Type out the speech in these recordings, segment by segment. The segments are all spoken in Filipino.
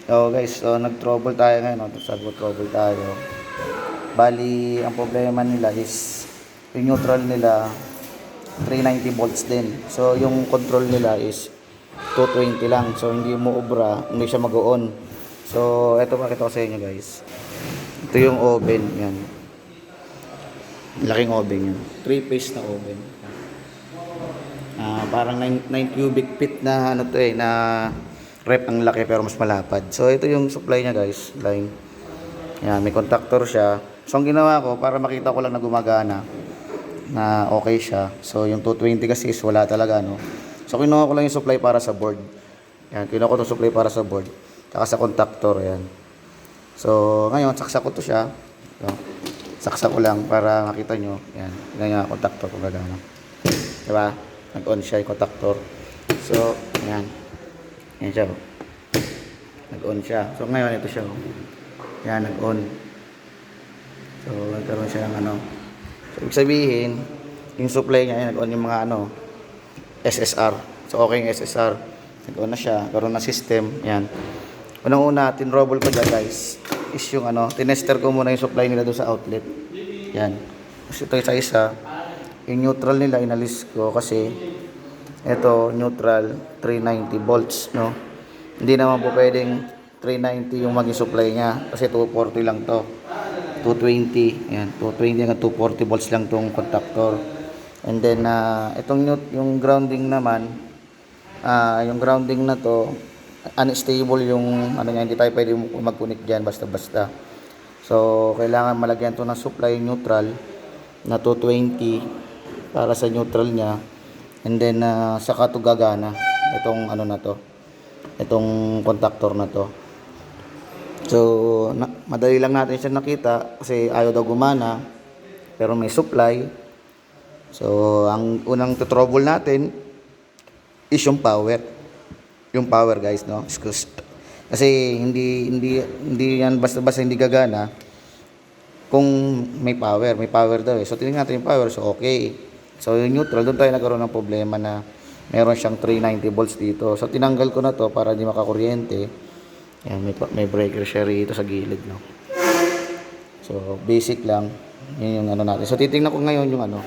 So guys, so nag-trouble tayo ngayon, no? Trouble tayo. Bali, ang problema nila is yung neutral nila 390 volts din. So yung control nila is 220 lang. So hindi mo obra, hindi siya mag-on. So eto makita ko sa inyo guys. Ito yung oven, yan. Laking oven yan. 3-phase na oven. Parang 9 cubic feet na ano to na rep ang laki pero mas malapad. So ito yung supply niya guys, line. Yan, may contactor siya. So ang ginawa ko para makita ko lang na gumagana na okay siya. So yung 220 kasi is wala talaga no. So kinuha ko lang yung supply para sa board. Yan, kinuha ko 'tong supply para sa board. Tsaka sa contactor yan. So ngayon saksak ko to siya. So, saksak ko lang para makita nyo. Yan, ganyan yung contactor kung gagana. Diba? Nag-on siya yung contactor. So, yan. Yan siya. Nag-on siya. So, ngayon ito siya. Yan, nag-on. So, nagkaroon siya ng ano. So, ibig sabihin, yung supply niya, yan, nag-on yung mga ano, SSR. So, okay yung SSR. Nag-on na siya. Karoon na system. Yan. Unang-una, tinrouble ko dyan, guys. Is yung ano, tinester ko muna yung supply nila doon sa outlet. Yan. Kasi ito isa-isa. Yung neutral nila, inalis ko kasi ito, neutral, 390 volts, no? Hindi naman po pwedeng 390 yung maging supply niya kasi 240 lang to. 220, yan, 220 hanggang 240 volts lang tong contactor. And then, yung grounding naman, yung grounding na to, unstable yung, ano niya, hindi tayo pwede mag-connect dyan basta-basta. So, kailangan malagyan to ng supply neutral na 220 para sa neutral niya. And then, saka to gagana. Itong ano na to. Itong contactor na to. So, madali lang natin siya nakita kasi ayaw daw gumana. Pero may supply. So, ang unang trouble natin is yung power. Yung power guys, no? Kasi hindi yan basta-basta hindi gagana kung may power daw eh. So tingnan natin yung power, so okay. So yung neutral, doon tayo nagkaroon ng problema na meron siyang 390 volts dito. So tinanggal ko na to para di makakuryente. Yan, may breaker siya rito sa gilid, no? So basic lang, yun yung ano natin. So titingnan ko ngayon yung ano,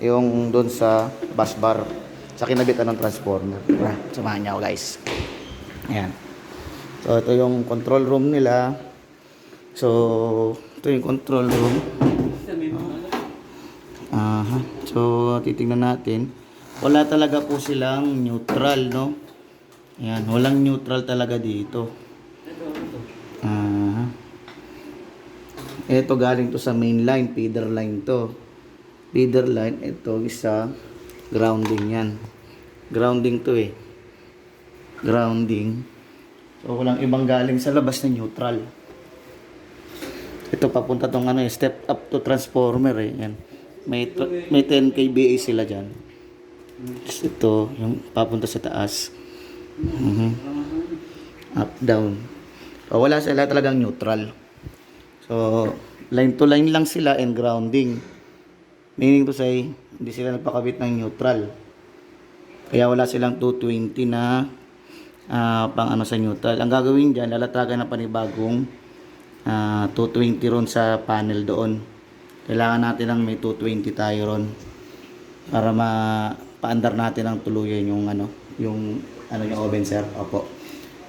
yung doon sa bus bar sa kinabitan ng transformer. Samahan niyo ako guys. Ayan. So ito yung control room nila. So ito yung control room. So titingnan natin. Wala talaga po silang neutral, no? Ayan, walang neutral talaga dito. Ito galing to sa main line, feeder line to. Feeder line, ito isa grounding yan. Grounding to eh. Grounding. So walang ibang galing sa labas na neutral. Ito papunta tong ano, step up to transformer eh. Yan. May 10 kVA sila diyan. Ito yung papunta sa taas. Up down. So wala sila talagang neutral. So line to line lang sila and grounding. Meaning to say, hindi sila nagpakabit ng neutral. Kaya wala silang 220 na pang ano sa neutral. Ang gagawin dyan, lalatagan na panibagong 220 ron sa panel doon. Kailangan natin ng may 220 tayo ron para paandar natin ang tuluyan yung yung oven sir. Opo.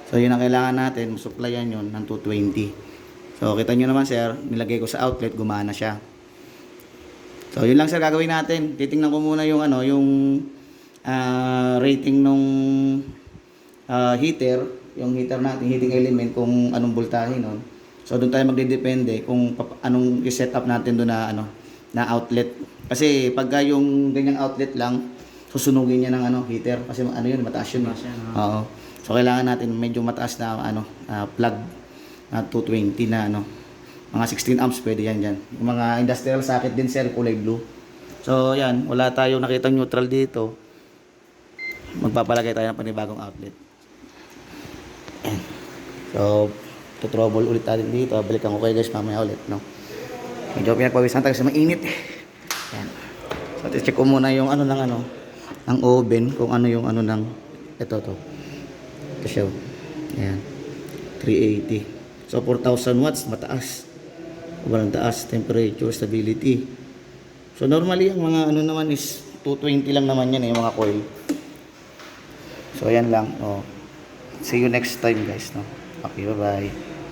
So yun ang kailangan natin, supplyan yun ng 220. So kita nyo naman sir, nilagay ko sa outlet, gumana siya. So yun lang sir gagawin natin. Titingnan ko muna yung rating nung heater, yung heater natin, heating element, kung anong voltahe nun. So doon tayo magdedepende kung anong i-set up natin doon na outlet. Kasi pagka yung ganyang outlet lang, susunugin niya ng heater kasi yun, mataas yun. Oo. So kailangan natin medyo mataas na plug na 220 na mga 16 amps pwede yan diyan. Yung mga industrial socket din sir, kulay blue. So yan, wala tayong nakitang neutral dito. Magpapalagay tayo ng panibagong outlet. So trouble ulit natin dito. Balikan ko kayo guys mamaya ulit, no? Medyo pinagpawisan tayo sa mainit. Yan. So check ko muna yung ng oven, kung ano yung ng ito to. Ito siya. Yan. 380. So 4,000 watts, mataas. Sobrang taas, temperature, stability. So normally ang mga ano naman is 220 lang naman yan yung mga coil. So ayan lang. Oh. See you next time guys. No? Okay, bye-bye.